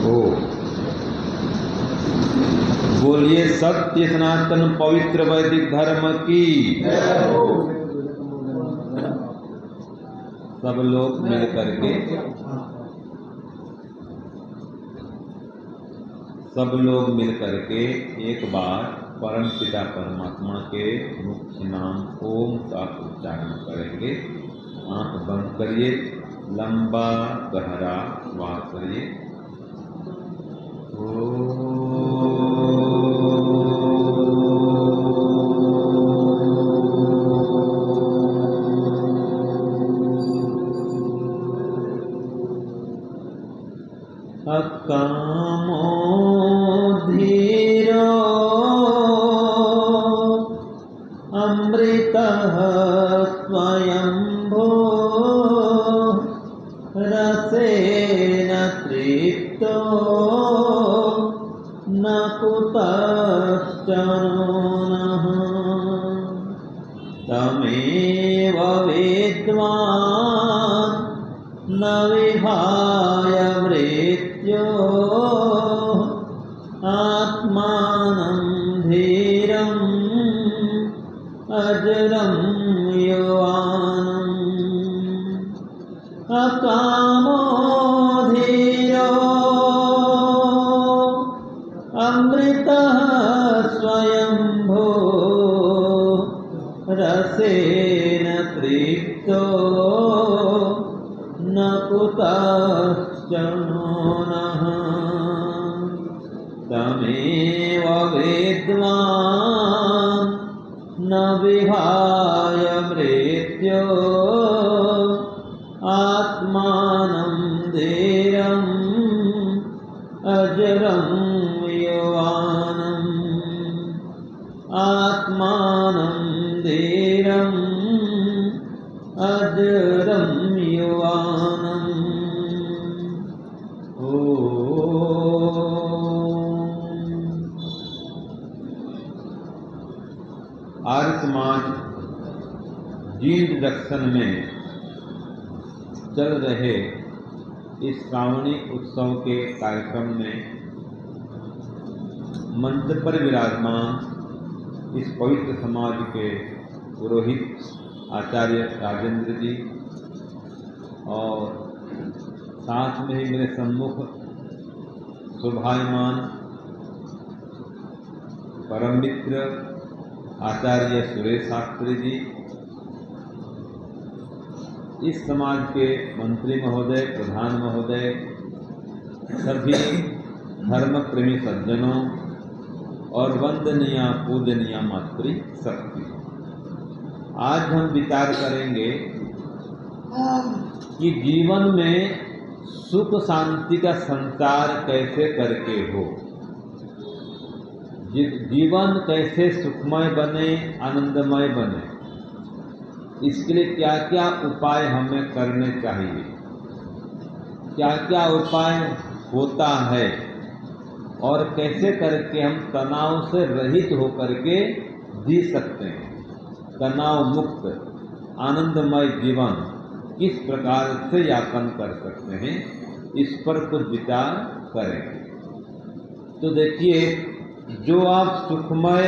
हो। बोलिए सत्य सनातन पवित्र वैदिक धर्म की। सब लोग मिल करके एक बार परम पिता परमात्मा के मुख्य नाम ओम का उच्चारण करेंगे। आंख बंद करिए, लंबा गहरा श्वास करिए। अकामो धीरो अमृतः स्वयंभो रसेन तृप्तो न कुतश्चन नः। तमेव विद्वान् न विहाय मृत्यो आत्मानं धीरम् अजरं युवानम्। अकामो धीरो अमृतः स्वयंभो रसेन तृप्तो न कुतश्चन नः। तमेव विद्वान् न विहाय मृत्यो आत्मानं धीरम् अजरं युवानम्। आत्मानं धीरम् अजरं युवानम्। आर्य समाज जींद जंक्शन में चल रहे इस श्रावणी उत्सव के कार्यक्रम में मंच पर विराजमान इस पवित्र समाज के पुरोहित आचार्य राजेंद्र जी और साथ में ही मेरे सम्मुख शोभायमान परम मित्र आचार्य सुरेश शास्त्री जी, इस समाज के मंत्री महोदय, प्रधान महोदय, सभी धर्म प्रेमी सज्जनों और वंदनीय पूजनीय मातृ शक्ति, आज हम विचार करेंगे कि जीवन में सुख शांति का संचार कैसे करके हो, जीवन कैसे सुखमय बने, आनंदमय बने, इसके लिए क्या क्या उपाय हमें करने चाहिए, क्या क्या उपाय होता है और कैसे करके हम तनाव से रहित होकर के जी सकते हैं, तनाव मुक्त आनंदमय जीवन किस प्रकार से यापन कर सकते हैं, इस पर कुछ विचार करेंगे। तो देखिए, जो आप सुखमय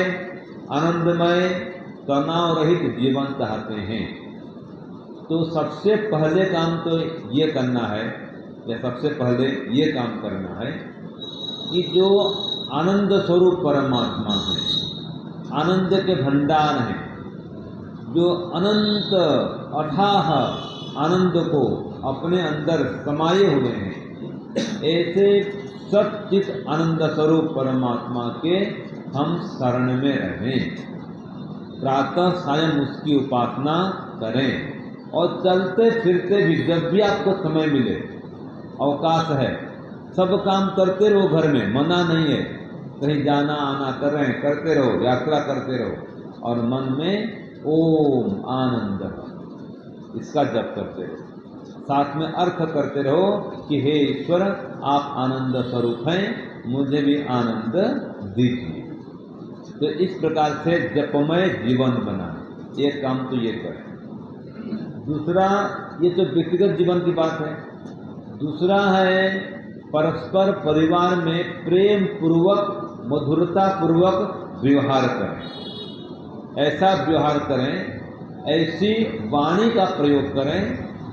आनंदमय तनाव रहित जीवन चाहते हैं तो सबसे पहले काम तो ये करना है, या सबसे पहले ये काम करना है कि जो आनंद स्वरूप परमात्मा है, आनंद के भंडार हैं, जो अनंत अथाह आनंद को अपने अंदर समाये हुए हैं, ऐसे सच्चित आनंद स्वरूप परमात्मा के हम शरण में रहें, प्रातः सायं उसकी उपासना करें और चलते फिरते भी जब भी आपको समय मिले, अवकाश है, सब काम करते रहो घर में, मना नहीं है, कहीं जाना आना कर रहे हैं करते रहो, यात्रा करते रहो और मन में ओम आनंद इसका जप करते रहो, साथ में अर्थ करते रहो कि हे ईश्वर आप आनंद स्वरूप हैं, मुझे भी आनंद दीजिए। तो इस प्रकार से जपमय जीवन बनाए, एक काम तो ये करें। दूसरा, ये तो व्यक्तिगत जीवन की बात है। दूसरा है परस्पर परिवार में प्रेम पूर्वक, मधुरता पूर्वक व्यवहार करें। ऐसा व्यवहार करें, ऐसी वाणी का प्रयोग करें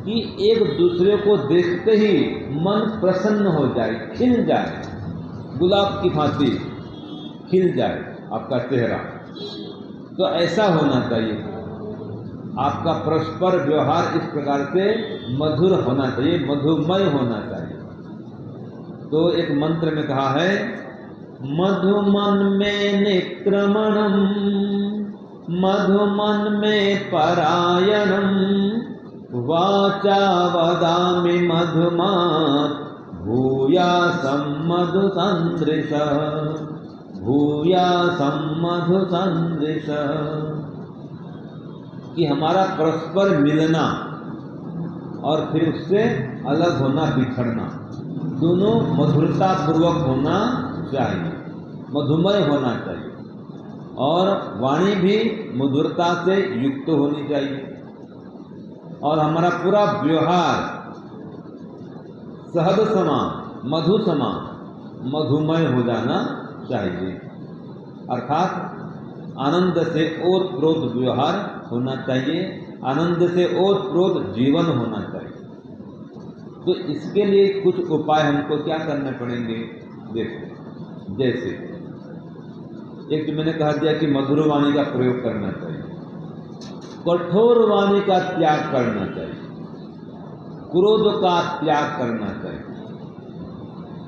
कि एक दूसरे को देखते ही मन प्रसन्न हो जाए, खिल जाए, गुलाब की भांति खिल जाए आपका चेहरा। तो ऐसा होना चाहिए, आपका परस्पर व्यवहार इस प्रकार से मधुर होना चाहिए, मधुमय होना चाहिए। तो एक मंत्र में कहा है, मधुमन में निक्रमणम, मधुमन में परायणम, वाचा वदामि मधुमात्, भूयासं मधुसंदृशः, भूयासं मधुसंदृशः। कि हमारा परस्पर मिलना और फिर उससे अलग होना, बिछड़ना, दोनों मधुरता पूर्वक होना चाहिए, मधुमय होना चाहिए, और वाणी भी मधुरता से युक्त होनी चाहिए, और हमारा पूरा व्यवहार सहज समान, मधु समान, मधुमय हो जाना चाहिए। अर्थात आनंद से ओतप्रोत व्यवहार होना चाहिए, आनंद से ओतप्रोत जीवन होना चाहिए। तो इसके लिए कुछ उपाय हमको क्या करने पड़ेंगे? देखो, जैसे एक तो मैंने कहा दिया कि मधुर वाणी का प्रयोग करना चाहिए, कठोर वाणी का त्याग करना चाहिए, क्रोध का त्याग करना चाहिए,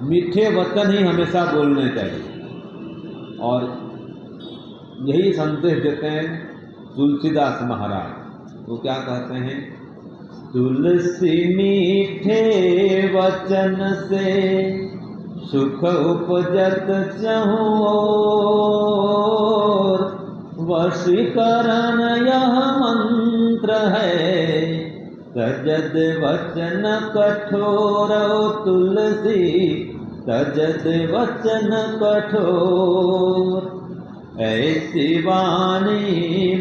मीठे वचन ही हमेशा बोलने चाहिए। और यही संदेश देते हैं तुलसीदास महाराज। वो क्या कहते हैं? तुलसी मीठे वचन से सुख उपजत चहुओर, वशीकरण यह मंत्र है, तजद वचन कठोर। तुलसी तजद वचन कठोर, ऐसी वाणी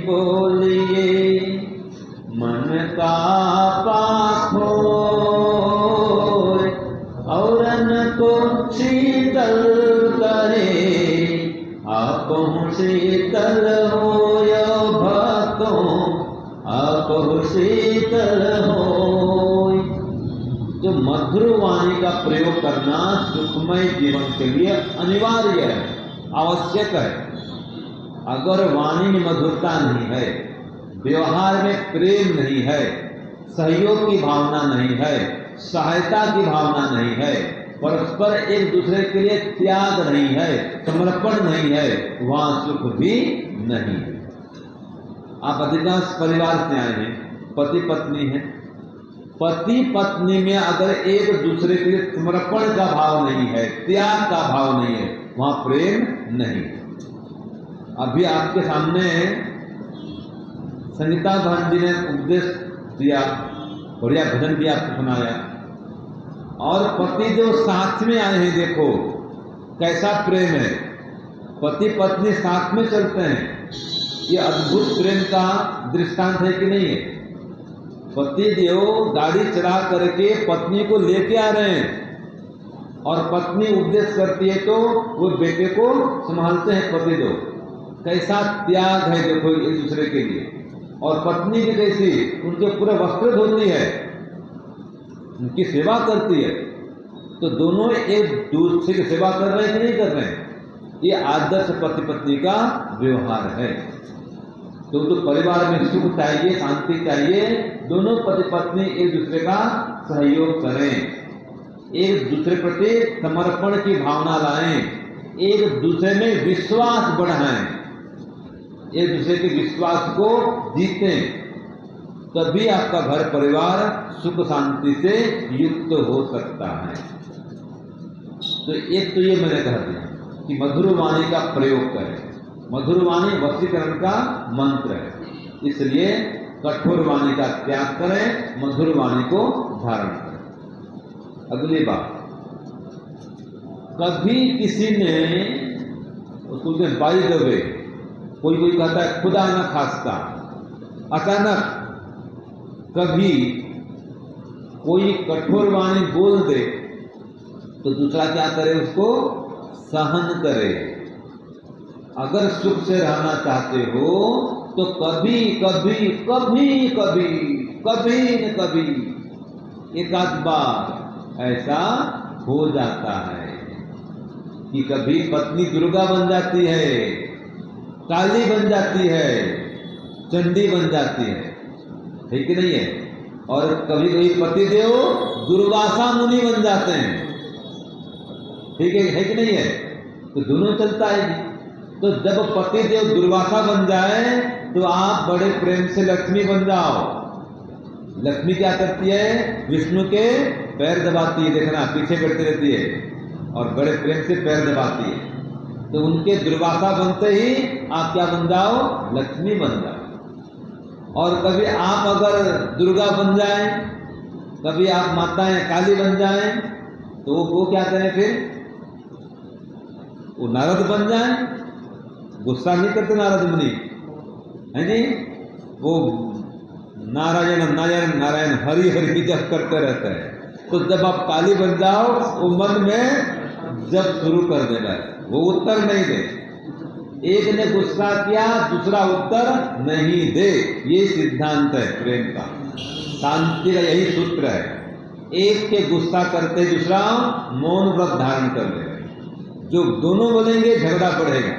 बोलिए मन का पाखोर, औरन को शीतल करे, आपहु शीतल होय भक्तों, आपहु शीतल होय। जो मधुर वाणी का प्रयोग करना सुखमय जीवन के लिए अनिवार्य है, आवश्यक है। अगर वाणी में मधुरता नहीं है, व्यवहार में प्रेम नहीं है, सहयोग की भावना नहीं है, सहायता की भावना नहीं है, परस्पर एक दूसरे के लिए त्याग नहीं है, समर्पण नहीं है, वहां सुख भी नहीं है। आप अधिकांश परिवार से आए हैं, पति पत्नी है, पति पत्नी में अगर एक दूसरे के लिए समर्पण का भाव नहीं है, त्याग का भाव नहीं है, वहां प्रेम नहीं है। अभी आपके सामने संगीता बहन जी ने उपदेश दिया, बढ़िया भजन भी आपको सुनाया, और पति जो साथ में आए हैं, देखो कैसा प्रेम है, पति पत्नी साथ में चलते हैं। ये अद्भुत प्रेम का दृष्टांत है कि नहीं है? पति देव गाड़ी चला करके पत्नी को लेके आ रहे हैं, और पत्नी उपदेश करती है तो वो बेटे को संभालते हैं पति देव। कैसा त्याग है देखो एक दूसरे के लिए। और पत्नी भी कैसी, उनके पूरे वस्त्र धोती है, उनकी सेवा करती है। तो दोनों एक दूसरे की सेवा कर रहे हैं कि नहीं कर रहे हैं? ये आदर्श पति पत्नी का व्यवहार है। तो परिवार में सुख चाहिए, शांति चाहिए, दोनों पति पत्नी एक दूसरे का सहयोग करें, एक दूसरे प्रति समर्पण की भावना लाएं, एक दूसरे में विश्वास बढ़ाएं, एक दूसरे के विश्वास को जीतें, तभी आपका घर परिवार सुख शांति से युक्त हो सकता है। तो एक तो ये मैंने कह दिया कि मधुर वाणी का प्रयोग करें। मधुर वाणी वशीकरण का मंत्र है, इसलिए कठोर वाणी का त्याग करें, मधुर वाणी को धारण करें। अगली बात, कभी किसी ने उसको बाई दबे, कोई कोई कहता है खुदा न खास्ता, अचानक कभी कोई कठोर वाणी बोल दे तो दूसरा क्या करे, उसको सहन करे। अगर सुख से रहना चाहते हो तो कभी कभी कभी कभी कभी न कभी एक आध बार ऐसा हो जाता है कि कभी पत्नी दुर्गा बन जाती है, काली बन जाती है, चंडी बन जाती है कि नहीं है? और कभी कभी पतिदेव दुर्वासा मुनि बन जाते हैं, ठीक है कि नहीं है? तो दोनों चलता है। तो जब पतिदेव दुर्वासा बन जाए तो आप बड़े प्रेम से लक्ष्मी बन जाओ। लक्ष्मी क्या करती है? विष्णु के पैर दबाती है, देखना पीछे बैठती रहती है और बड़े प्रेम से पैर दबाती है। तो उनके दुर्वासा बनते ही आप क्या बन जाओ? लक्ष्मी बन जाओ। और कभी आप अगर दुर्गा बन जाए, कभी आप माताएं काली बन जाए, तो वो क्या करें फिर? वो नारद बन जाए। गुस्सा नहीं करते नारद मुनि, है जी? वो नारायण नारायण नारायण हरि हरि की जप करते रहते हैं। तो जब आप काली बन जाओ, वो मन में जप शुरू कर देगा, वो उत्तर नहीं दे। एक ने गुस्सा किया, दूसरा उत्तर नहीं दे। ये सिद्धांत है प्रेम का, शांति का यही सूत्र है। एक के गुस्सा करते दूसरा मौन व्रत धारण कर लेगा। जो दोनों बोलेंगे झगड़ा बढ़ेगा।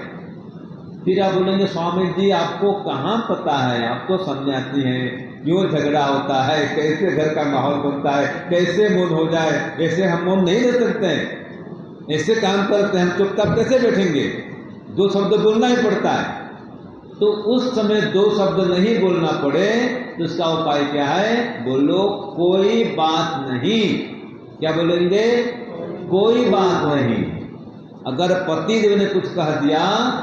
फिर आप बोलेंगे स्वामी जी आपको कहाँ पता है, आप तो सन्यासी हैं, क्यों झगड़ा होता है, कैसे घर का माहौल बनता है, कैसे मौन हो जाए? ऐसे हम मौन नहीं रह सकते हैं, ऐसे काम करते हैं, हम चुपचाप कैसे बैठेंगे? दो शब्द बोलना ही पड़ता है। तो उस समय दो शब्द नहीं बोलना पड़े तो इसका उपाय क्या है? बोलो कोई बात नहीं। क्या बोलेंगे? कोई बात नहीं। अगर पति देव ने कुछ कह दिया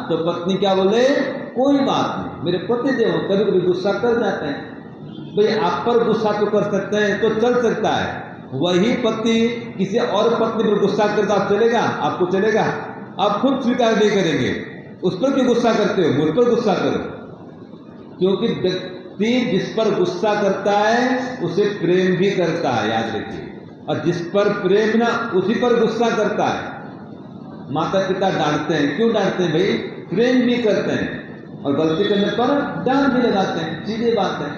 तो पत्नी क्या बोले? कोई बात नहीं। मेरे पति देव कभी कभी गुस्सा कर जाते हैं, भाई आप पर गुस्सा तो कर सकते हैं तो चल सकता है। वही पति किसी और पत्नी पर गुस्सा करता आप चलेगा? आपको चलेगा? आप खुद स्वीकार नहीं करेंगे, उस पर क्यों गुस्सा करते हो? मुझ पर गुस्सा करो। क्योंकि व्यक्ति जिस पर गुस्सा करता है उसे प्रेम भी करता है, याद रखिए। और जिस पर प्रेम ना, उसी पर गुस्सा करता है। माता पिता डांटते हैं, क्यों डांटते हैं भाई? प्रेम भी करते हैं, और गलती करने पर डांट भी लगाते हैं, सीधी बात है।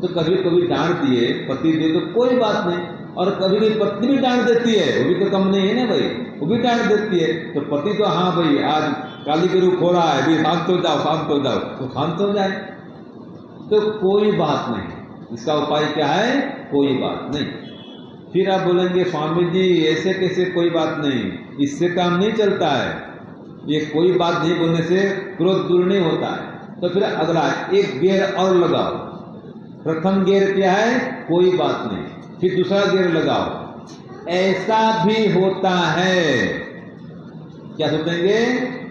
तो कभी कभी डांट दिए पति दे तो कोई बात नहीं, और कभी कभी पत्नी भी डांट देती है, वो भी तो कम नहीं है ना भाई, वो भी डांट देती है। तो पति तो हाँ भाई आज काली के रूप हो रहा है, भाई शांत हो जाओ, शांत हो जाओ, तो शांत हो जाए। तो कोई बात नहीं। इसका उपाय क्या है? कोई बात नहीं। फिर आप बोलेंगे स्वामी जी ऐसे कैसे कोई बात नहीं, इससे काम नहीं चलता है। ये कोई बात नहीं बोलने से क्रोध दूर नहीं होता है। तो फिर अगला एक गेर और लगाओ। प्रथम गेर क्या है? कोई बात नहीं। फिर दूसरा गेर लगाओ, ऐसा भी होता है। क्या सोचेंगे?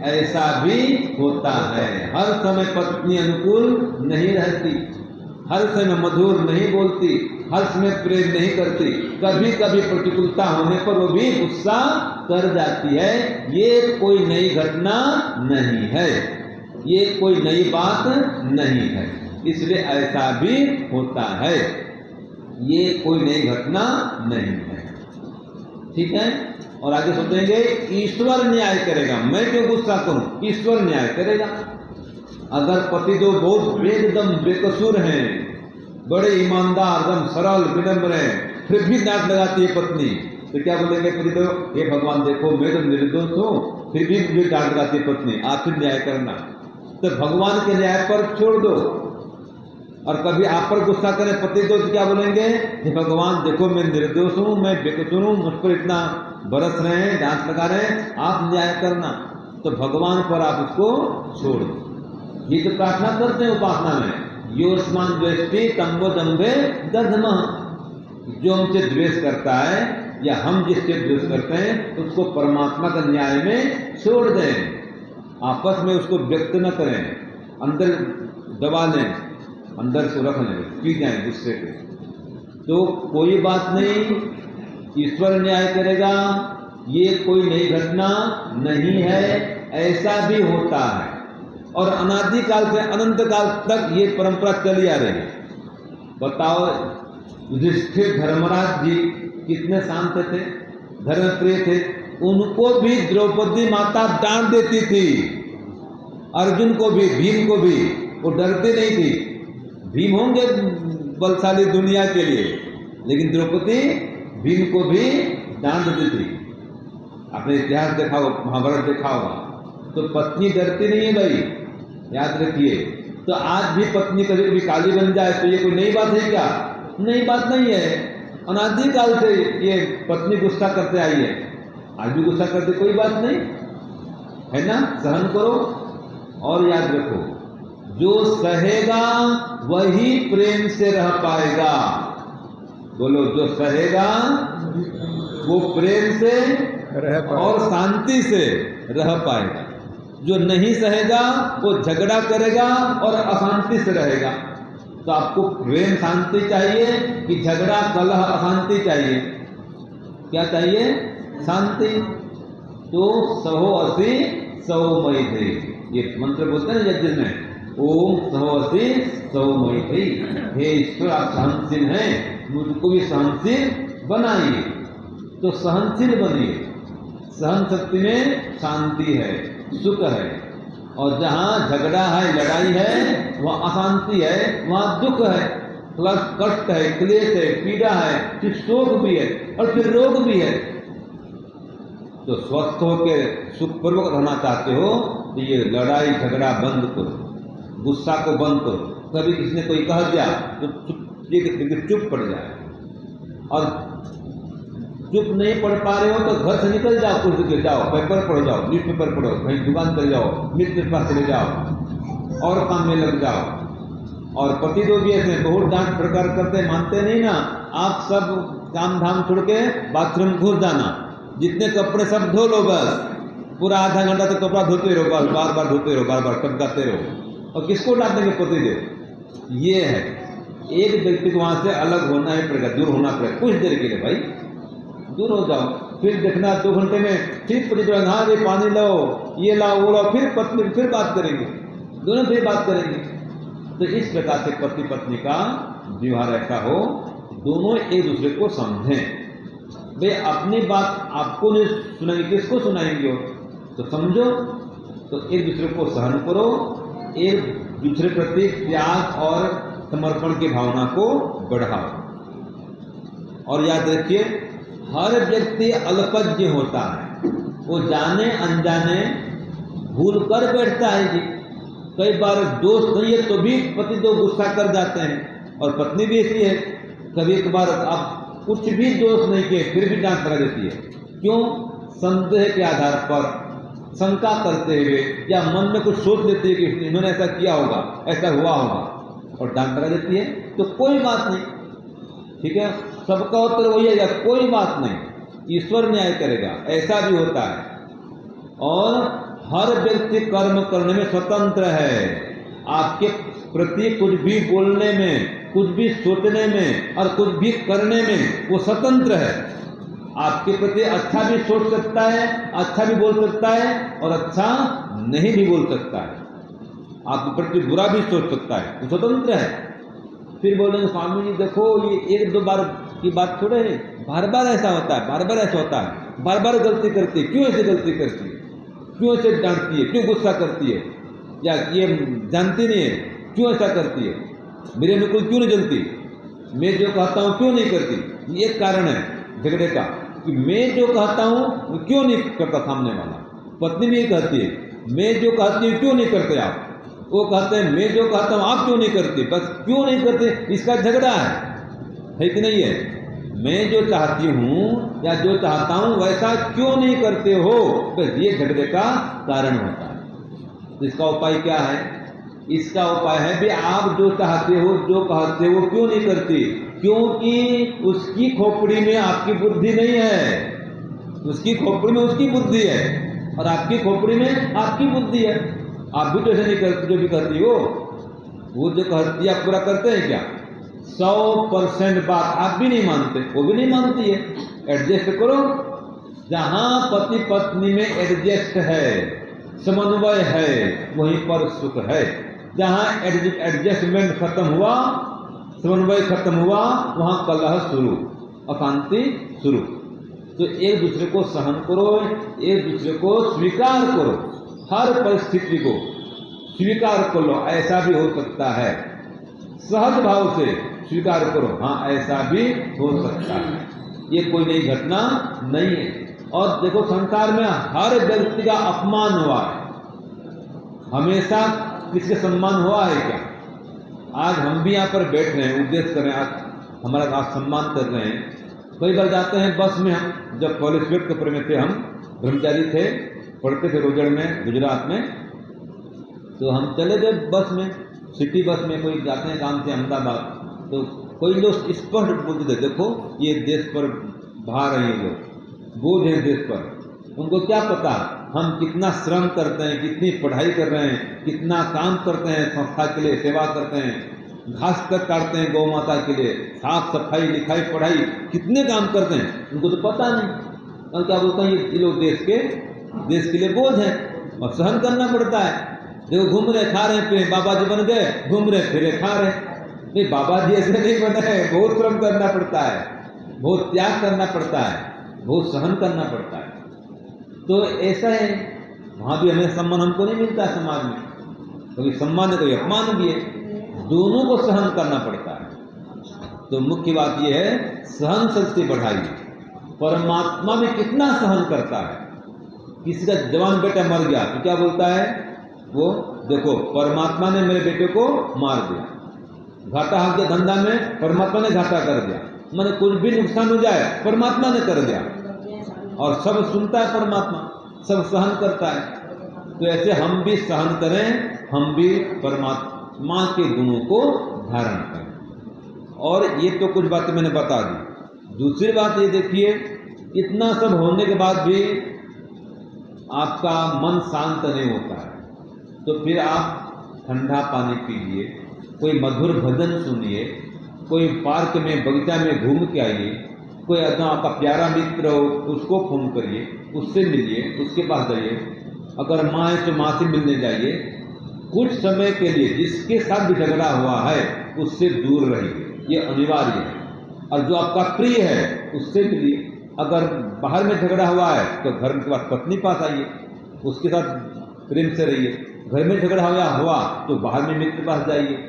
ऐसा भी होता है। हर समय पत्नी अनुकूल नहीं रहती, हर समय मधुर नहीं बोलती, हर समय प्रेम नहीं करती, कभी कभी प्रतिकूलता होने पर वो भी गुस्सा कर जाती है। ये कोई नई घटना नहीं है, ये कोई नई बात नहीं है, इसलिए ऐसा भी होता है। ये कोई नई घटना नहीं है, ठीक है। और आगे सोचेंगे ईश्वर न्याय करेगा, मैं क्यों गुस्सा करूं? ईश्वर न्याय करेगा। अगर पति जो बहुत एकदम बेकसूर हैं, बड़े ईमानदार, एकदम सरल विनम्र हैं, फिर भी डांट लगाती है पत्नी, तो क्या बोलेंगे पति तो? हे भगवान देखो मैं तो निर्दोष हूं, फिर भी मुझे डांट लगाती है पत्नी, आप फिर न्याय करना। तो भगवान के न्याय पर छोड़ दो। और कभी आप पर गुस्सा करें पति तो क्या बोलेंगे? हे भगवान देखो मैं निर्दोष हूं, मैं बेकसूर हूं, मुझ पर इतना बरस रहे हैं, डांट लगा रहे हैं, आप न्याय करना। तो भगवान पर आप उसको छोड़ दो। ये तो प्रार्थना करते हैं उपासना में, योस्मान द्वेष्टि तंबो दंभे दधमः। जो हमसे द्वेष करता है या हम जिससे द्वेष करते हैं उसको परमात्मा का न्याय में छोड़ दें, आपस में उसको व्यक्त न करें, अंदर दबा लें, अंदर से रख लें, पी जाए गुस्से के। तो कोई बात नहीं, ईश्वर न्याय करेगा, ये कोई नई घटना नहीं है, ऐसा भी होता है। और अनादिकाल से अनंत काल तक ये परंपरा चली आ रही है। बताओ युधिष्ठिर धर्मराज जी कितने शांत थे, धर्मप्रिय थे, उनको भी द्रौपदी माता डांट देती थी। अर्जुन को भी, भीम को भी, वो डरते नहीं थी। भीम होंगे बलशाली दुनिया के लिए, लेकिन द्रौपदी भीम को भी डांट देती थी। आपने इतिहास देखा होगा, महाभारत देखा होगा। तो पत्नी डरती नहीं है भाई, याद रखिए। तो आज भी पत्नी कभी कभी काली बन जाए तो ये कोई नई बात है क्या? नई बात नहीं है। अनादिकाल से ये पत्नी गुस्सा करते आई है, आज भी गुस्सा करते, कोई बात नहीं है ना। सहन करो और याद रखो, जो सहेगा वही प्रेम से रह पाएगा। बोलो, जो सहेगा वो प्रेम से और शांति से रह पाएगा। जो नहीं सहेगा वो झगड़ा करेगा और अशांति से रहेगा। तो आपको प्रेम शांति चाहिए कि झगड़ा कलह अशांति चाहिए? क्या चाहिए? शांति। तो सहो असी सहो मई थे, ये मंत्र बोलते हैं यज्ञ में, ओम सहो असी सहो मई थे। हे ईश्वर, आप सहनशील हैं, मुझको भी सहनशील बनाइए। तो सहनशील बनिए। सहन शक्ति में शांति है, सुख है। और जहाँ झगड़ा है, लड़ाई है, वहाँ अशांति है, वहाँ दुख है, कष्ट है, क्लेश है, पीड़ा है, फिर शोक भी है और फिर रोग भी है। तो स्वस्थ होकर सुखपूर्वक रहना चाहते हो तो ये लड़ाई झगड़ा बंद करो, गुस्सा को बंद करो। कभी किसी ने कोई कह दिया तो चुप पड़ जाए, और चुप नहीं पढ़ पा रहे हो तो घर से निकल जाओ, कुछ जगह जाओ, पेपर पढ़ जाओ, न्यूज़पेपर पढ़ो, कहीं दुकान चले जाओ, मित्र के पास चले जाओ और काम में लग जाओ। और पति तो भी ऐसे बहुत डांट प्रकार करते, मानते नहीं ना। आप सब काम धाम छोड़ के बाथरूम घुस जाना, जितने कपड़े सब धो लो, बस पूरा आधा घंटा तक कपड़ा धोते रहो, बस बार बार धोते रहो, बार बार टपकाते रहो। और किसको डांटेंगे? पति देव। ये है, एक व्यक्ति को वहां से अलग होना ही पड़ेगा, दूर होना पड़ेगा कुछ देर के लिए। भाई दूर हो जाओ, फिर देखना 2 घंटे में फिर पति जो हाँ रे पानी लाओ, ये लाओ, वो लाओ, फिर पत्नी फिर बात करेंगे, दोनों फिर बात करेंगे। तो इस प्रकार से पति पत्नी का व्यवहार ऐसा हो, दोनों एक दूसरे को समझें। वे अपनी बात आपको नहीं सुनाएंगे, किसको सुनाएंगे? तो समझो, तो एक दूसरे को सहन करो, एक दूसरे प्रति त्याग और समर्पण की भावना को बढ़ाओ। और याद रखिए, हर व्यक्ति अल्पज्ञ होता है, वो जाने अनजाने भूल कर बैठता है जी। कई बार दोष नहीं है तो भी पति तो गुस्सा कर जाते हैं, और पत्नी भी ऐसी है। कभी कभार आप कुछ भी दोष नहीं किए फिर भी डांट पड़ा देती है। क्यों? संदेह के आधार पर, शंका करते हुए, या मन में कुछ सोच लेती है कि इन्होंने ऐसा किया होगा, ऐसा हुआ होगा, और डांट पड़ा देती है। तो कोई बात नहीं, ठीक है, सबका उत्तर वही है, कोई बात नहीं, ईश्वर न्याय करेगा, ऐसा भी होता है। और हर व्यक्ति कर्म करने में स्वतंत्र है। आपके प्रति कुछ भी बोलने में, कुछ भी सोचने में और कुछ भी करने में वो स्वतंत्र है। आपके प्रति अच्छा भी सोच सकता है, अच्छा भी बोल सकता है, और अच्छा नहीं भी बोल सकता है। आपके प्रति बुरा भी सोच सकता है, वो स्वतंत्र है। फिर बोलेंगे स्वामी जी देखो, ये 1-2 बार की बात थोड़े है, बार बार ऐसा होता है, बार बार ऐसा होता है, बार बार गलती करती है, क्यों ऐसे गलती करती है, क्यों ऐसे डांटती है, क्यों गुस्सा करती है, या ये जानती नहीं है, क्यों ऐसा करती है, मेरे अनुकूल क्यों नहीं जलती, मैं जो कहता हूँ क्यों नहीं करती। ये कारण है झगड़े का, कि मैं जो कहता हूँ वो क्यों नहीं करता सामने वाला। पत्नी भी कहती है, मैं जो कहती हूँ क्यों नहीं करते आप, वो कहते हैं मैं जो कहता हूँ आप क्यों नहीं करते। बस क्यों नहीं करते, इसका झगड़ा है कि नहीं है। मैं जो चाहती हूँ या जो चाहता हूँ वैसा क्यों नहीं करते हो, तो ये झगड़े का कारण होता है। तो इसका उपाय क्या है? इसका उपाय है भी आप जो चाहते हो, जो कहते हो, क्यों नहीं करते? क्योंकि उसकी खोपड़ी में आपकी बुद्धि नहीं है, उसकी खोपड़ी में उसकी बुद्धि है, और आपकी खोपड़ी में आपकी बुद्धि है। आप भी तो ऐसे नहीं करते, जो भी करती हो, वो जो कहती है आप पूरा करते हैं क्या? 100% बात आप भी नहीं मानते, वो भी नहीं मानती है। एडजस्ट करो। जहां पति पत्नी में एडजस्ट है, समन्वय है, वहीं पर सुख है। जहां एडजस्टमेंट खत्म हुआ, समन्वय खत्म हुआ, वहां कलह शुरू, अशांति शुरू। तो एक दूसरे को सहन करो, एक दूसरे को स्वीकार करो, हर परिस्थिति को स्वीकार कर लो। ऐसा भी हो सकता है, सहज भाव से स्वीकार करो, हाँ ऐसा भी हो सकता है, ये कोई नई घटना नहीं है। और देखो संसार में हर व्यक्ति का अपमान हुआ है, हमेशा किसी का सम्मान हुआ है क्या? आज हम भी यहाँ पर बैठ रहे हैं, उद्देश्य कर रहे हैं, आज हमारा आप सम्मान कर रहे हैं। कई बार जाते हैं बस में, हम जब कॉलेज कपड़े में थे, हम ब्रह्मचारी थे, पढ़ते थे रोजड़ में गुजरात में, तो हम चले गए बस में, सिटी बस में, कोई जाते हैं काम से अहमदाबाद, तो कोई लोग स्पष्ट बोलते थे, देखो ये देश पर भार है, ये लोग बोझ है देश पर, उनको क्या पता हम कितना श्रम करते हैं, कितनी पढ़ाई कर रहे हैं, कितना काम करते हैं, संस्था के लिए सेवा करते हैं, घास तक काटते हैं गौ माता के लिए, साफ सफाई लिखाई पढ़ाई, कितने काम करते हैं, उनको तो पता नहीं। और क्या बोलते हैं, ये लोग देश के लिए बोझ है और सहन करना पड़ता है। देखो घूम रहे खा रहे पे बाबा जी बन गए, घूम रहे फिरे खा रहे, नहीं बाबा जी ऐसे नहीं बने हैं, बहुत श्रम करना पड़ता है, बहुत त्याग करना पड़ता है, बहुत सहन करना पड़ता है। तो ऐसा है, वहाँ भी हमें सम्मान हमको नहीं मिलता है समाज में, कभी सम्मान है कभी अपमान भी है, दोनों को सहन करना पड़ता है। तो मुख्य बात यह है, सहन शक्ति बढ़ाइए। परमात्मा भी कितना सहन करता है। किसी का जवान बेटा मर गया तो क्या बोलता है वो, देखो परमात्मा ने मेरे बेटे को मार दिया, घाटा हाथ दिया धंधा में, परमात्मा ने घाटा कर दिया, मैंने कुछ भी नुकसान हो जाए परमात्मा ने कर दिया, और सब सुनता है परमात्मा, सब सहन करता है। तो ऐसे हम भी सहन करें, हम भी परमात्मा के गुणों को धारण करें। और ये तो कुछ बातें मैंने बता दी। दूसरी बात ये देखिए, इतना सब होने के बाद भी आपका मन शांत नहीं होता है, तो फिर आप ठंडा पानी पीजिए, कोई मधुर भजन सुनिए, कोई पार्क में बगीचा में घूम के आइए, कोई अपना आपका प्यारा मित्र हो उसको फोन करिए, उससे मिलिए, उसके पास जाइए, अगर माँ है तो माँ से मिलने जाइए, कुछ समय के लिए जिसके साथ भी झगड़ा हुआ है उससे दूर रहिए, ये अनिवार्य है। और जो आपका प्रिय है उससे मिलिए, अगर बाहर में झगड़ा हुआ है तो घर के पास पत्नी पास आइए, उसके साथ प्रेम से रहिए, घर में झगड़ा हुआ तो बाहर में मित्र पास जाइए।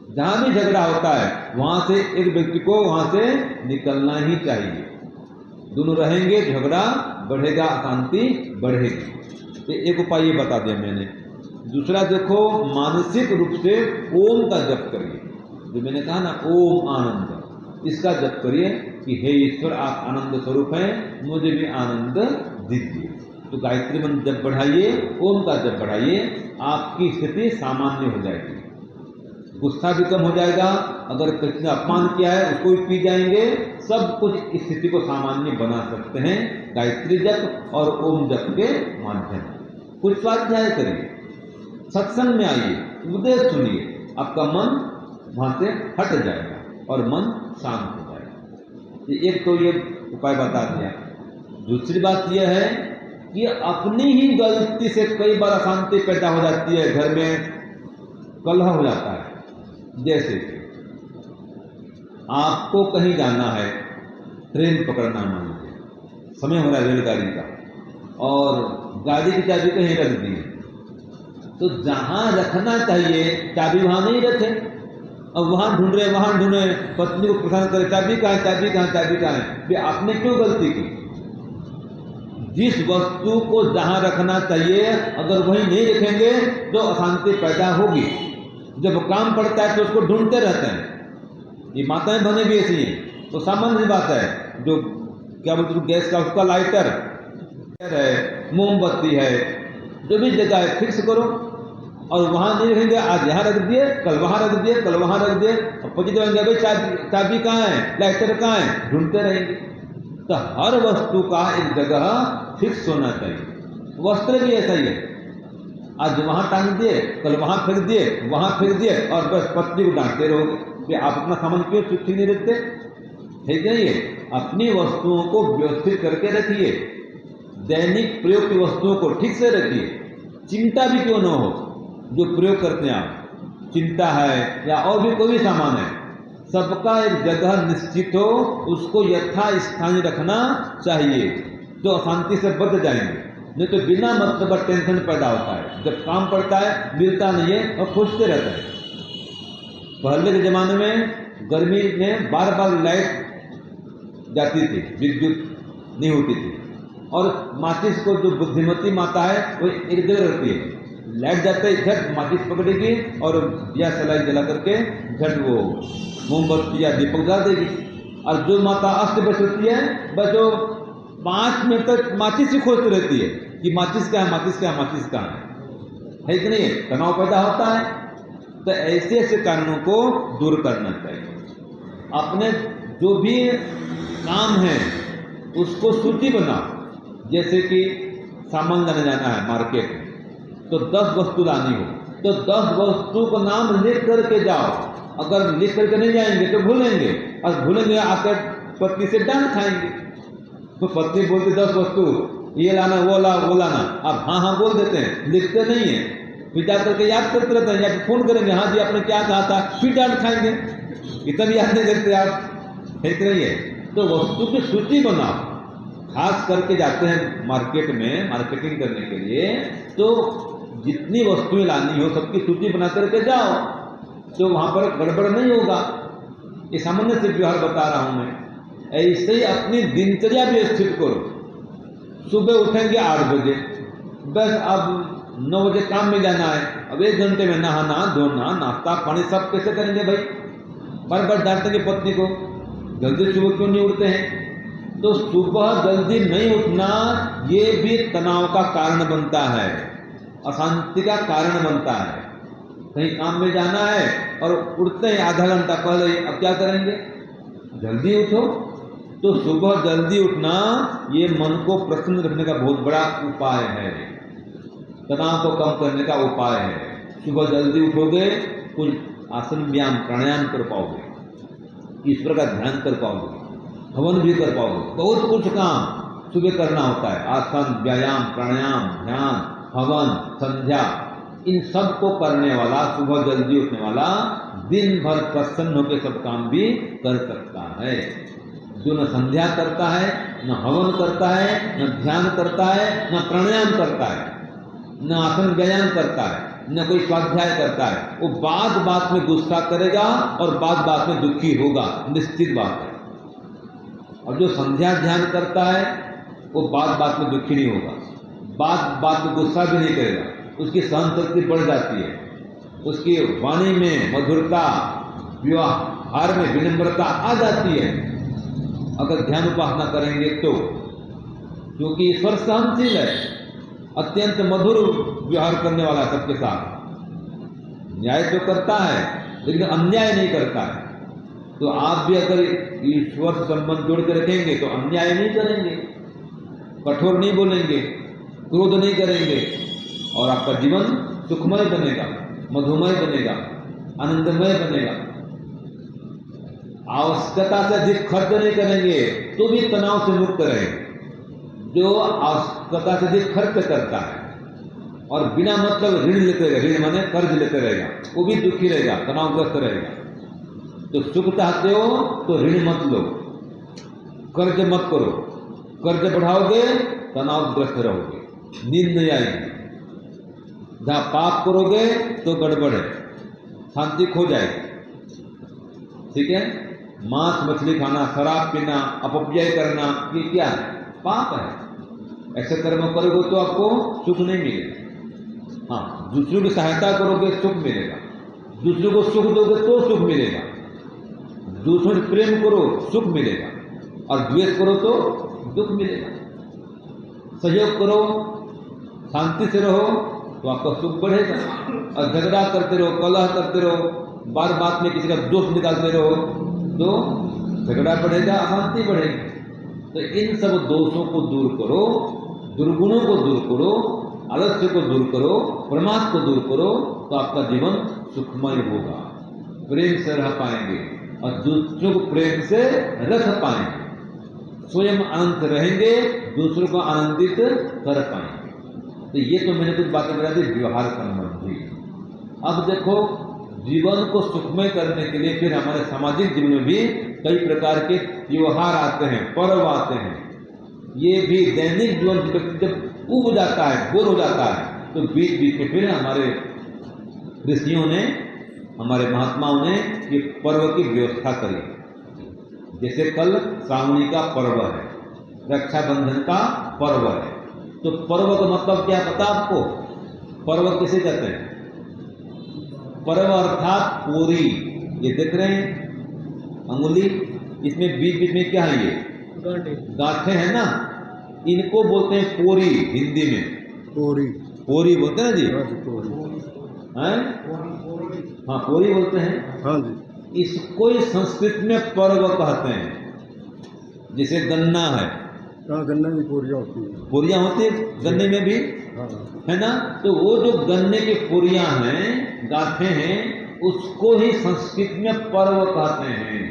जहाँ भी झगड़ा होता है वहाँ से एक व्यक्ति को वहाँ से निकलना ही चाहिए, दोनों रहेंगे झगड़ा बढ़ेगा, अशांति बढ़ेगी। तो एक उपाय ये बता दिया मैंने। दूसरा देखो, मानसिक रूप से ओम का जप करिए, जो मैंने कहा ना ओम आनंद, इसका जप करिए कि हे ईश्वर आप आनंद स्वरूप हैं, मुझे भी आनंद दीजिए। तो गायत्री मंत्र जप बढ़ाइए, ओम का जप बढ़ाइए, आपकी स्थिति सामान्य हो जाएगी, गुस्सा भी कम हो जाएगा, अगर किसी ने अपमान किया है उसको भी पी जाएंगे, सब कुछ इस स्थिति को सामान्य बना सकते हैं गायत्री जप और ओम जप के माध्यम से। कुछ स्वाध्याय करिए, सत्संग में आइए, उपदेश सुनिए, आपका मन वहां से हट जाएगा और मन शांत हो जाएगा। एक तो ये उपाय बता दिया। दूसरी बात यह है कि अपनी ही गलती से कई बार अशांति पैदा हो जाती है, घर में कलह हो जाता है। जैसे आपको कहीं जाना है, ट्रेन पकड़ना मान लीजिए, समय हो रहा है रेलगाड़ी का, और गाड़ी की चाबी कहीं रख दी, तो जहां रखना चाहिए चाबी वहां नहीं रखे, अब वहां ढूंढ रहे, पत्नी को परेशान करे, चाबी कहाँ है, चाबी कहाँ, चाबी कहाँ है। फिर आपने क्यों गलती की? जिस वस्तु को जहां रखना चाहिए अगर वहीं नहीं रखेंगे तो अशांति पैदा होगी। जब काम पड़ता है तो उसको ढूंढते रहते हैं। ये माताएं बने भी ऐसी हैं, तो सामान्य बात है। जो क्या बोलते हैं, गैस का उसका लाइटर है, मोमबत्ती है, जो भी जगह है फिक्स करो, और वहां नहीं रखेंगे, आज यहाँ रख दिए, कल वहां रख दिए, कल वहां रख दिए, और पहुंच जाएंगे भाई चाबी कहाँ है, लाइटर कहाँ है, ढूंढते रहेंगे। तो हर वस्तु का एक जगह फिक्स होना चाहिए। वस्त्र भी ऐसा ही है, आज वहां टांग दिए, कल वहां फेंक दिए, वहां फेंक दिए, और बस पत्नी को डांटते रहोगे कि आप अपना सामान क्यों ठीक नहीं रखते। ठीक है, ये अपनी वस्तुओं को व्यवस्थित करके रखिए, दैनिक प्रयोग की वस्तुओं को ठीक से रखिए। चिंता भी क्यों न हो जो प्रयोग करते हैं आप, चिंता है या और भी कोई भी सामान है, सबका एक जगह निश्चित हो, उसको यथा स्थानीय रखना चाहिए, तो अशांति से बच जाएंगे। नहीं तो बिना मतलब का टेंशन पैदा होता है, जब काम पड़ता है मिलता नहीं है और खोजते रहता है। पहले के जमाने में गर्मी में बार बार लाइट जाती थी, विद्युत नहीं होती थी, और माचिस को जो बुद्धिमती माता है वो एक जगह रहती है, लाइट जाते ही झट माचिस पकड़ेगी और दिया सलाई जला करके झट वो मोमबत्ती या दीपक जला देगी। और जो माता अस्त व्यस्त होती है वह जो 5 मिनट तक माचिस ही खोजती रहती है कि माचिस क्या है, माचिस क्या है, माचिस क्या है कि नहीं? तनाव पैदा होता है। तो ऐसे ऐसे कारणों को दूर करना चाहिए। अपने जो भी काम है उसको सूची बनाओ। जैसे कि सामान लाने जाना है मार्केट में, तो 10 वस्तु लानी हो, तो 10 वस्तु का नाम लिख करके जाओ। अगर लिख करके नहीं जाएंगे तो भूलेंगे, और भूलेंगे आकर पत्नी से डांट खाएंगे। तो पत्नी बोलती 10 वस्तु ये लाना वो लाना, आप हाँ हाँ बोल देते हैं, लिखते नहीं है, फिर जा करके याद करते रहते हैं, या फिर फोन करेंगे हाँ जी आपने क्या कहा था, फिर डांट खाएंगे। इतना भी याद नहीं करते आप, है कि नहीं है? तो वस्तु की सूची बनाओ। खास करके जाते हैं मार्केट में मार्केटिंग करने के लिए, तो जितनी वस्तुएं लानी हो सबकी सूची बना करके जाओ, तो वहां पर गड़बड़ नहीं होगा। ये सामान्य से व्यवहार बता रहा हूं मैं। ऐसे ही अपनी दिनचर्या व्यवस्थित करो। सुबह उठेंगे 8 बजे, बस अब 9 बजे काम में जाना है, अब 1 घंटे में नहाना धोना नाश्ता पानी सब कैसे करेंगे भाई? बार बार डांटेंगे पत्नी को, जल्दी सुबह क्यों नहीं उठते हैं? तो सुबह जल्दी नहीं उठना ये भी तनाव का कारण बनता है, अशांति का कारण बनता है। कहीं काम में जाना है और उठते हैं आधा घंटा पहले, अब क्या करेंगे? जल्दी उठो। तो सुबह जल्दी उठना ये मन को प्रसन्न रखने का बहुत बड़ा उपाय है, तनाव को कम करने का उपाय है। सुबह जल्दी उठोगे, कुछ आसन व्यायाम प्राणायाम कर पाओगे, ईश्वर का ध्यान कर पाओगे, हवन भी कर पाओगे। बहुत कुछ काम सुबह करना होता है, आसन व्यायाम प्राणायाम ध्यान हवन संध्या, इन सब को करने वाला, सुबह जल्दी उठने वाला दिन भर प्रसन्न होकर सब काम भी कर सकता है। जो न संध्या करता है, न हवन करता है, न ध्यान करता है, न प्राणायाम करता है, न आसन व्यायाम करता है, न कोई स्वाध्याय करता है, वो बात बात में गुस्सा करेगा और बात बात में दुखी होगा, निश्चित बात है। और जो संध्या ध्यान करता है वो बात बात में दुखी नहीं होगा, बात बात में गुस्सा भी नहीं करेगा, उसकी सहन शक्ति बढ़ जाती है, उसकी वाणी में मधुरता, व्यवहार में विनम्रता आ जाती है अगर ध्यान उपासना करेंगे तो। क्योंकि ईश्वर सहनशील है, अत्यंत मधुर व्यवहार करने वाला सबके साथ, न्याय तो करता है लेकिन अन्याय नहीं करता है। तो आप भी अगर ईश्वर से संबंध जोड़ के रखेंगे तो अन्याय नहीं करेंगे, कठोर नहीं बोलेंगे, क्रोध नहीं करेंगे, और आपका जीवन सुखमय बनेगा, मधुमय बनेगा, आनंदमय बनेगा। आवश्यकता से अधिक खर्च नहीं करेंगे तो भी तनाव से मुक्त रहेंगे। जो आवश्यकता से अधिक खर्च करता है और बिना मतलब ऋण लेते रहेगा, ऋण माने कर्ज लेते रहेगा, वो भी दुखी रहेगा, तनावग्रस्त रहेगा। तो सुख चाहते हो तो ऋण मत लो, कर्ज मत करो, कर्ज बढ़ाओगे तनावग्रस्त रहोगे, नींद नहीं आएगी। जहां पाप करोगे तो गड़बड़ है, शांति खो जाएगी। ठीक है? मांस मछली खाना, शराब पीना, अपव्यय करना, ये क्या है? पाप है। ऐसे कर्म करोगे तो आपको सुख नहीं मिलेगा। हाँ, दूसरों की सहायता करोगे सुख मिलेगा, दूसरों को सुख दोगे तो सुख मिलेगा, दूसरों से प्रेम करो सुख मिलेगा, और द्वेष करो तो दुख मिलेगा। सहयोग करो, शांति से रहो तो आपका सुख बढ़ेगा, और झगड़ा करते रहो, कलह करते रहो, बार बात में किसी का दोष निकालते रहो तो झगड़ा बढ़ेगा, अशांति बढ़ेगी। तो इन सब दोषों को दूर करो, दुर्गुणों को दूर करो, आलस्य को दूर करो, प्रमाद को दूर करो, तो आपका जीवन सुखमय होगा, प्रेम से रह पाएंगे और दूसरों को प्रेम से रख पाएंगे, स्वयं आनंद रहेंगे, दूसरों को आनंदित कर पाएंगे। तो ये तो मैंने कुछ बातें बता दी व्यवहार संबंधी। अब देखो जीवन को सुखमय करने के लिए फिर हमारे सामाजिक जीवन में भी कई प्रकार के त्योहार आते हैं, पर्व आते हैं। ये भी दैनिक जीवन जब उब जाता है, बोर हो जाता है, तो बीच बीच के फिर हमारे ऋषियों ने, हमारे महात्माओं ने ये पर्व की व्यवस्था करी। जैसे कल श्रावणी का पर्व है, रक्षाबंधन का पर्व है। तो पर्व का मतलब क्या पता आपको? पर्व किसे कहते हैं? पर्व अर्थात पोरी। ये देख रहे हैं अंगुली, इसमें बीच बीच में क्या है? ये गांठे हैं ना, इनको बोलते हैं पोरी। हिंदी में पोरी, पोरी बोलते हैं ना जी? हैं? हाँ, पोरी बोलते हैं। हाँ जी। इसको ही संस्कृत में पर्व कहते हैं। जैसे गन्ना है, हाँ, गन्ने की पोरियाँ होती है। पोरियां होती है गन्ने में भी, हाँ, है ना? तो वो जो गन्ने की पोरियां हैं, गांठे हैं, उसको ही संस्कृत में पर्व कहते हैं।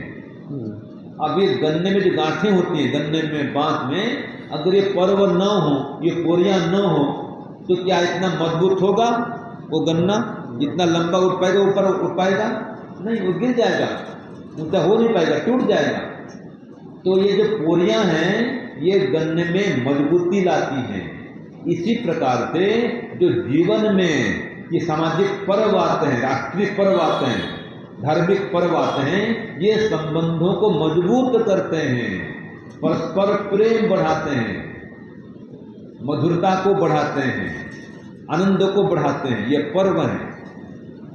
अब ये गन्ने में जो गांठें होती हैं, गन्ने में, बांस में, अगर ये पर्व न हो, ये पोरियां न हो, तो क्या इतना मजबूत होगा वो गन्ना? इतना लंबा उठ पाएगा? ऊपर उठ पाएगा? नहीं, वो गिर जाएगा, ऊंचा हो नहीं पाएगा, टूट जाएगा। तो ये जो पोरियां हैं, ये गन्ने में मजबूती लाती हैं। इसी प्रकार से जो जीवन में ये सामाजिक पर्व आते हैं, राष्ट्रीय पर्व आते हैं, धार्मिक पर्व आते हैं, ये संबंधों को मजबूत करते हैं, परस्पर प्रेम बढ़ाते हैं, मधुरता को बढ़ाते हैं, आनंद को बढ़ाते हैं। ये पर्व है।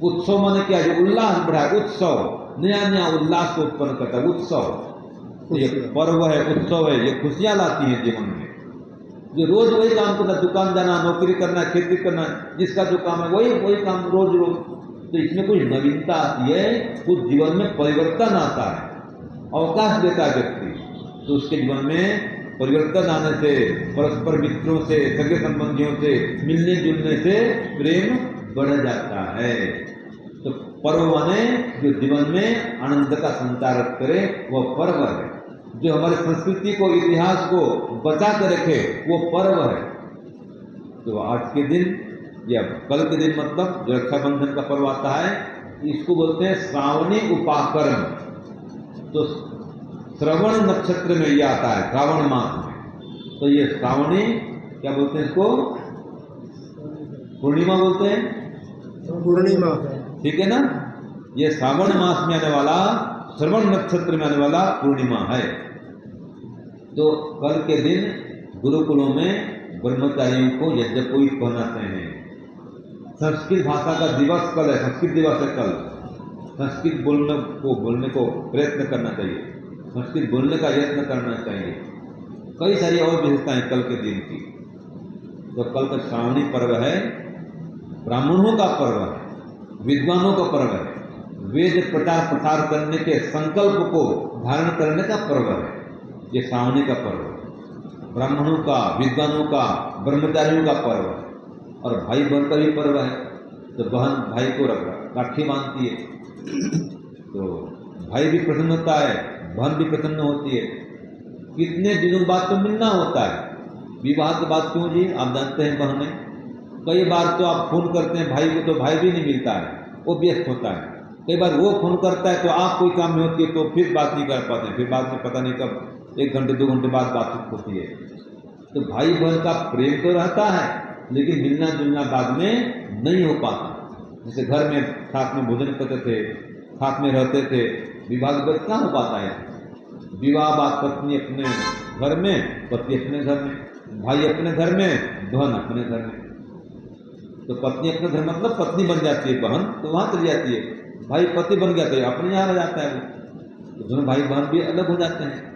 उत्सव माने क्या? जो उल्लास बढ़ाए, उत्सव, नया नया उल्लास को उत्पन्न करता है, उत्सव। ये पर्व है, उत्सव है, ये खुशियां लाती है जीवन में। जो रोज वही काम करना, दुकान जाना, नौकरी करना, खेती करना, जिसका जो काम है वही काम रोज रोज, तो इसमें कुछ नवीनता आती है, कुछ जीवन में परिवर्तन आता है, अवकाश देता है व्यक्ति, तो उसके जीवन में परिवर्तन आने से, परस्पर मित्रों से, सगे संबंधियों से मिलने जुलने से प्रेम बढ़ जाता है। तो पर्व माने जो जीवन में आनंद का संचार करे, वह पर्व है। जो हमारी संस्कृति को, इतिहास को बचा कर रखे, वो पर्व है। तो आज के दिन या कल के दिन, मतलब जो रक्षाबंधन का पर्व आता है, इसको बोलते हैं श्रावणी उपाकर्म। तो श्रवण नक्षत्र में ये आता है, श्रावण मास में। तो ये श्रावणी क्या बोलते हैं इसको? पूर्णिमा बोलते हैं, पूर्णिमा, ठीक है ना? ये श्रावण मास में आने वाला, श्रवण नक्षत्र में आने वाला पूर्णिमा है। तो कल के दिन गुरुकुलों में ब्रह्मचारियों को यज्ञोपवीत पहनाते हैं। संस्कृत भाषा का दिवस कल है, संस्कृत दिवस है कल। संस्कृत बोलने को प्रयत्न करना चाहिए, संस्कृत बोलने का यत्न करना चाहिए। कई सारी और विशेषताएं कल के दिन की। तो कल का श्रावणी पर्व है, ब्राह्मणों का पर्व है, विद्वानों का पर्व है, वेद प्रचार प्रसार करने के संकल्प को धारण करने का पर्व है। ये श्रावणी का पर्व है, ब्राह्मणों का, विद्वानों का, ब्रह्मचारियों का पर्व है। और भाई बहन का भी पर्व है। तो बहन भाई को राखी बांधती है, तो भाई भी प्रसन्न होता है, बहन भी प्रसन्न होती है। कितने दिनों बाद तो मिलना होता है। विवाह के बाद क्यों जी? आप जानते हैं बहनें, कई बार तो आप फोन करते हैं भाई को, तो भाई भी नहीं मिलता है, वो व्यस्त होता है। कई बार वो फोन करता है तो आप कोई काम में होती है, तो फिर बात नहीं कर पाते, फिर बाद में पता नहीं कब 1 घंटे 2 घंटे बाद बातचीत होती है। तो भाई बहन का प्रेम तो रहता है, लेकिन मिलना जुलना बाद में नहीं हो पाता। जैसे घर में साथ में भोजन करते थे, साथ में रहते थे, विवाह के बाद कहाँ हो पाता है? विवाह बाद पत्नी अपने घर में, पति अपने घर में, भाई अपने घर में, बहन अपने घर में। तो पत्नी अपने घर मतलब पत्नी बन जाती है, बहन तो वहाँ चली जाती है, भाई पति बन गया तो अपने यहाँ रह जाता है वो। तो दोनों भाई बहन भी अलग हो जाते हैं।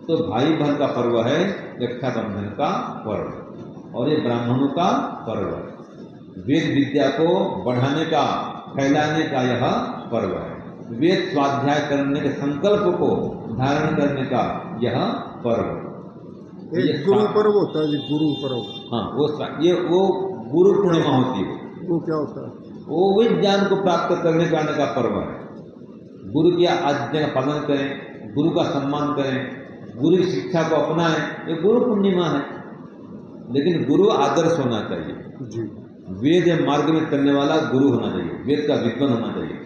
तो भाई बहन का पर्व है रक्षाबंधन का पर्व, और ये ब्राह्मणों का पर्व है। वेद विद्या को बढ़ाने का, फैलाने का यह पर्व है। वेद स्वाध्याय करने के संकल्प को धारण करने का यह पर्व। एक गुरु पर्व होता है जी, गुरु पर्व। हाँ, वो गुरु पूर्णिमा होती है। वो क्या होता है? वो विज्ञान को प्राप्त करने का पर्व है। गुरु की आज्ञा का पालन करें, गुरु का सम्मान करें, गुरु की शिक्षा को अपनाएं, ये गुरु पूर्णिमा है। लेकिन गुरु आदर्श होना चाहिए जी। वेद मार्ग में चलने वाला गुरु होना चाहिए, वेद का विद्वान होना चाहिए।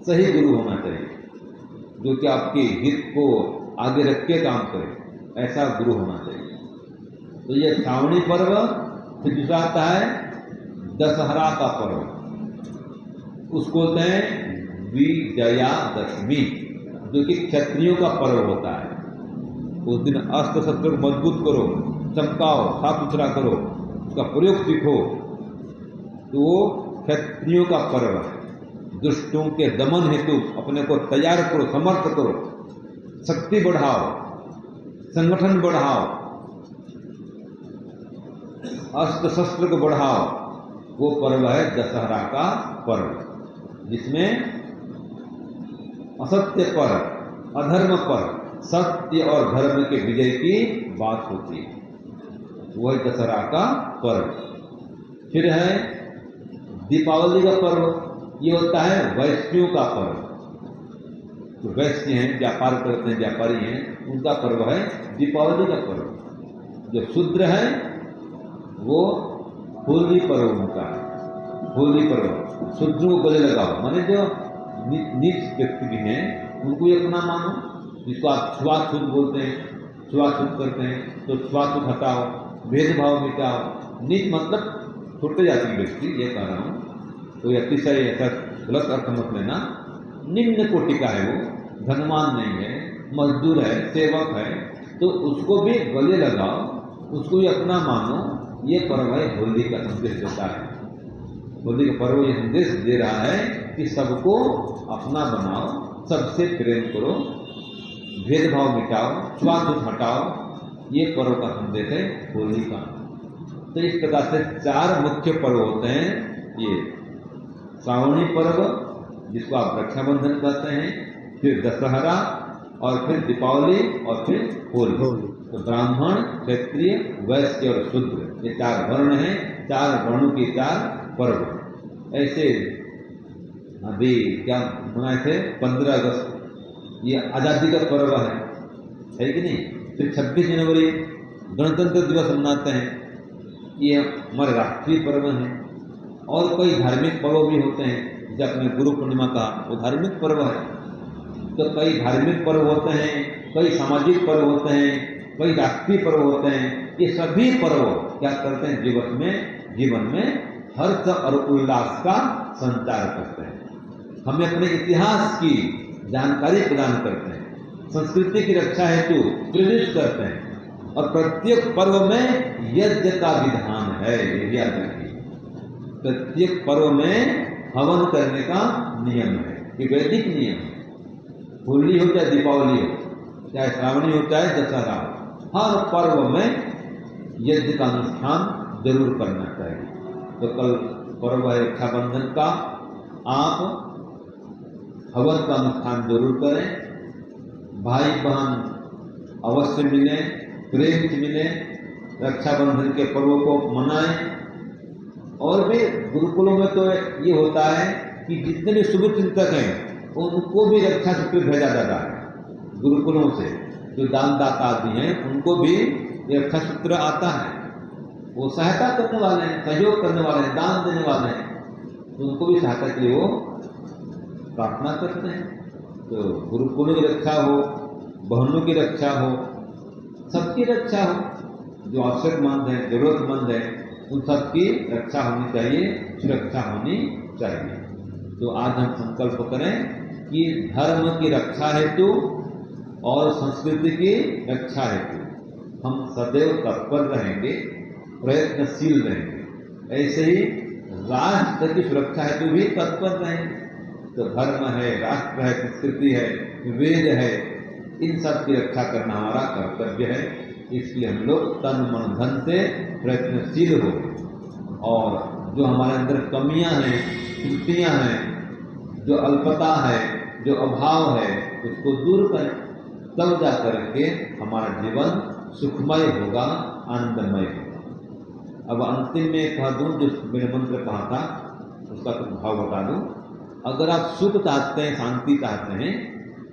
सही गुरु होना चाहिए, जो कि आपके हित को आगे रख के काम करे, ऐसा गुरु होना चाहिए। तो ये श्रावणी पर्व, फिर दूसरा आता है दशहरा का पर्व, उसको बोलते हैं विजयादशमी, जो कि क्षत्रियों का पर्व होता है। उस दिन अस्त्र शस्त्र को मजबूत करो, चमकाओ, साफ सुथरा करो, उसका प्रयोग सीखो। तो वो क्षत्रियों का पर्व है। दुष्टों के दमन हेतु अपने को तैयार करो, समर्थ करो, शक्ति बढ़ाओ, संगठन बढ़ाओ, अस्त्र शस्त्र को बढ़ाओ। वो पर्व है दशहरा का पर्व, जिसमें असत्य पर, अधर्म पर सत्य और धर्म के विजय की बात होती है। वो है दशहरा का पर्व। फिर है दीपावली का पर्व। ये होता है वैश्यों का पर्व। जो वैश्य हैं, व्यापार करते हैं, व्यापारी हैं, उनका पर्व है दीपावली का पर्व। जो शूद्र है वो होली पर्व उनका है। होली पर्व शूद्रों को गले लगाओ, माने जो नीच व्यक्ति भी हैं उनको ये अपना मानो, जिसको आप छुआछूत बोलते हैं, छुआछूत करते हैं, तो छुआछूत हटाओ, भेदभाव मिटाओ। नीच मतलब छोटे जाति के व्यक्ति, ये कह रहा हूँ, तो ये अतिशय ऐसा गलत अर्थ मत लेना। निम्न कोटि का है, वो धनवान नहीं है, मजदूर है, सेवक है, तो उसको भी गले लगाओ, उसको भी अपना मानो। ये पर्व है होली का संदेश देता है। होली का पर्व ये संदेश दे रहा है कि सबको अपना बनाओ, सबसे प्रेम करो, भेदभाव मिटाओ, छुआछूत हटाओ। ये पर्व का संदेश है होली का। तो इस प्रकार से 4 मुख्य पर्व होते हैं। ये श्रावणी पर्व, जिसको आप रक्षाबंधन कहते हैं, फिर दशहरा, और फिर दीपावली, और फिर होली। तो ब्राह्मण, क्षत्रिय, वैश्य और शूद्र, ये 4 वर्ण हैं, 4 वर्णों के 4 पर्व। ऐसे अभी क्या मनाए थे 15 अगस्त, ये आज़ादी का पर्व है कि नहीं। फिर 26 जनवरी गणतंत्र दिवस मनाते हैं, ये हमारे राष्ट्रीय पर्व हैं। और कई धार्मिक पर्व भी होते हैं, जैसे अपने गुरु पूर्णिमा का वो धार्मिक पर्व है। तो कई धार्मिक पर्व होते हैं, कई सामाजिक पर्व होते हैं, कई राष्ट्रीय पर्व होते हैं। ये सभी पर्व क्या करते हैं, जीवन में हर्ष और उल्लास का संचार करते हैं, हमें अपने इतिहास की जानकारी प्रदान करते हैं, संस्कृति की रक्षा हेतु प्रेरित करते हैं। और प्रत्येक पर्व में यज्ञ का विधान है, ये याद रखिए। प्रत्येक पर्व में हवन करने का नियम है, ये वैदिक नियम है। होली हो चाहे दीपावली हो, चाहे श्रावणी हो चाहे दशहरा, हर पर्व में यज्ञ का अनुष्ठान जरूर करना चाहिए। तो कल पर्व है रक्षाबंधन का, आप हवन का अनुष्ठान जरूर करें। भाई बहन अवश्य मिलें, प्रेम से मिलें, रक्षाबंधन के पर्व को मनाएं। और भी गुरुकुलों में तो ये होता है कि जितने भी शुभ चिंतक हैं उनको भी रक्षा सूत्र भेजा जाता है गुरुकुलों से। जो दानदाता आदि हैं उनको भी ये रक्षा सूत्र आता है। वो सहायता करने वाले हैं, सहयोग करने वाले हैं, दान देने वाले हैं, तो उनको भी सहायता के लिए वो प्रार्थना करते हैं। तो गुरुकुलों की रक्षा हो, बहनों की रक्षा हो, सबकी रक्षा हो। जो आवश्यकमंद है, जरूरतमंद है, उन सबकी रक्षा होनी चाहिए, सुरक्षा होनी चाहिए। तो आज हम संकल्प करें कि धर्म की रक्षा हेतु और संस्कृति की रक्षा हेतु हम सदैव तत्पर रहेंगे, प्रयत्नशील रहेंगे। ऐसे ही राष्ट्र की सुरक्षा हेतु भी तत्पर रहेंगे। तो धर्म है, राष्ट्र है, संस्कृति है, वेद है, इन सब की रक्षा करना हमारा कर्तव्य है। इसलिए हम लोग तन मन धन से प्रयत्नशील हो, और जो हमारे अंदर कमियां हैं, त्रुटियां हैं, जो अल्पता है, जो अभाव है, उसको दूर करें। तब जा करके हमारा जीवन सुखमय होगा, आनंदमय होगा। अब अंतिम में कह दूं, जो मेरे मंत्र कहा था उसका कुछ भाव बता दूं। अगर आप सुख चाहते हैं, शांति चाहते हैं,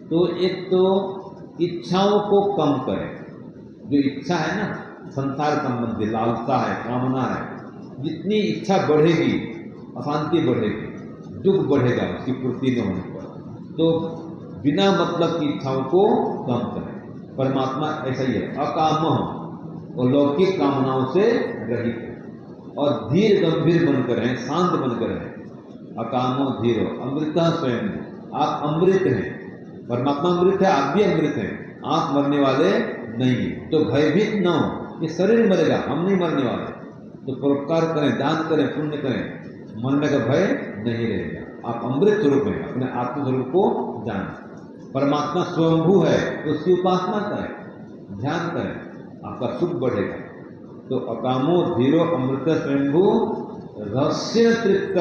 तो एक तो इच्छाओं को कम करें। जो इच्छा है ना, संसार संबंधी लालसा है, कामना है, जितनी इच्छा बढ़ेगी अशांति बढ़ेगी, दुख बढ़ेगा उसकी पूर्ति न होने पर। तो बिना मतलब की इच्छाओं को कम करें। परमात्मा ऐसा ही है, अकाम और लौकिक कामनाओं से रहित है और धीर गंभीर बनकर हैं, शांत बनकर हैं। अकामो धीरो अमृता स्वयं, आप अमृत हैं, परमात्मा अमृत है, आप भी अमृत हैं, आप मरने वाले नहीं। तो भयभीत न हो, ये शरीर मरेगा, हम नहीं मरने वाले। तो परोपकार करें, दान करें, पुण्य करें, मरने का भय नहीं रहेगा। आप अमृत स्वरूप हैं, अपने आत्म स्वरूप को जानें। परमात्मा स्वयंभू है, तो उसकी उपासना करें, ध्यान करें, आपका सुख बढ़ेगा। तो अकामो धीरो अमृत स्वयंभू रस्य तृप्त,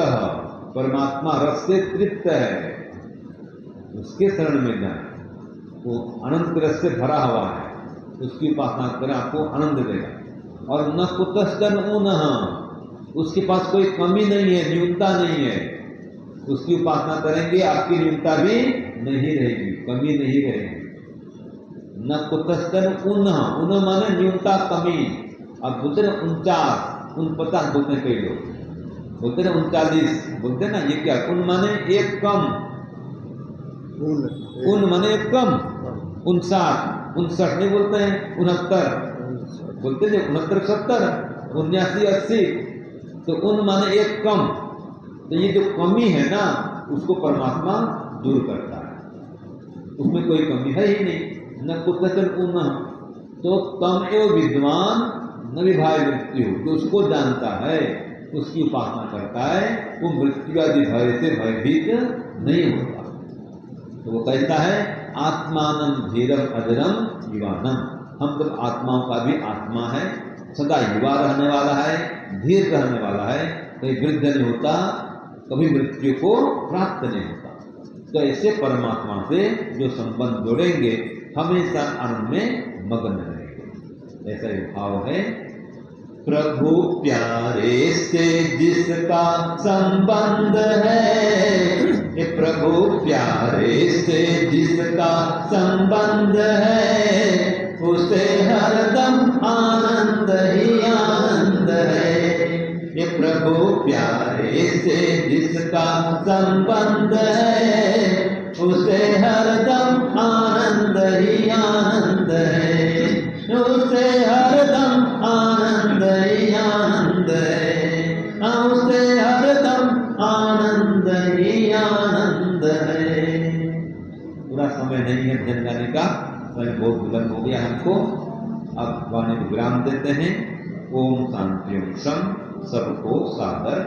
परमात्मा रस से तृप्त है, उसके शरण में जाए। वो अनंत रस से भरा हुआ है, उसकी उपासना करें, आपको आनंद देगा। और न कुतस्तन ऊनः, उसके पास कोई कमी नहीं है, न्यूनता नहीं है। उसकी उपासना करेंगे, आपकी न्यूनता भी नहीं रहेगी, कमी नहीं रहेगी। न कुतस्तन ऊनः, ऊन माने न्यूनता, कमी। अब बोलते ना 49, 49 बोलते हैं कई लोग, बोलते ना 39 बोलते ना, ये क्या? उन माने एक कम, उन माने एक कम, 59, 59 नहीं बोलते हैं, 69 बोलते हैं, 69, 70, 79, 80। तो उन माने एक कम। तो ये जो कमी है ना, उसको परमात्मा दूर करता है, उसमें कोई कमी है ही नहीं। न कुतचन ऊनः, तो तम एव विद्वान न विभाय मृत्यु, जो उसको जानता है, उसकी उपासना करता है, वो मृत्यु आदि भय से भयभीत नहीं होता। तो वो कहता है आत्मानं धीरम अजरम युवानम, हम सब आत्माओं का भी आत्मा है, सदा युवा रहने वाला है, धीर रहने वाला है, कहीं वृद्ध नहीं होता, कभी मृत्यु को प्राप्त नहीं होता। तो ऐसे परमात्मा से जो संबंध जोड़ेंगे, हमेशा आनंद में मग्न रहेंगे। ऐसा ही भाव है। प्रभु प्यारे से जिसका संबंध है, ये प्रभु प्यारे से जिसका संबंध है, उसे हरदम आनंद ही आनंद है। ये प्रभु प्यारे से जिसका संबंध है, उसे हरदम आनंद ही आनंद है, उसे हरदम आनंद ही आनंद है, उसे हरदम आनंद ही आनंद है। पूरा समय नहीं है भजन गाने का, समय बहुत विलंब हो गया हमको। अब गाने को विराम देते हैं। ओम शांति, सबको सादर।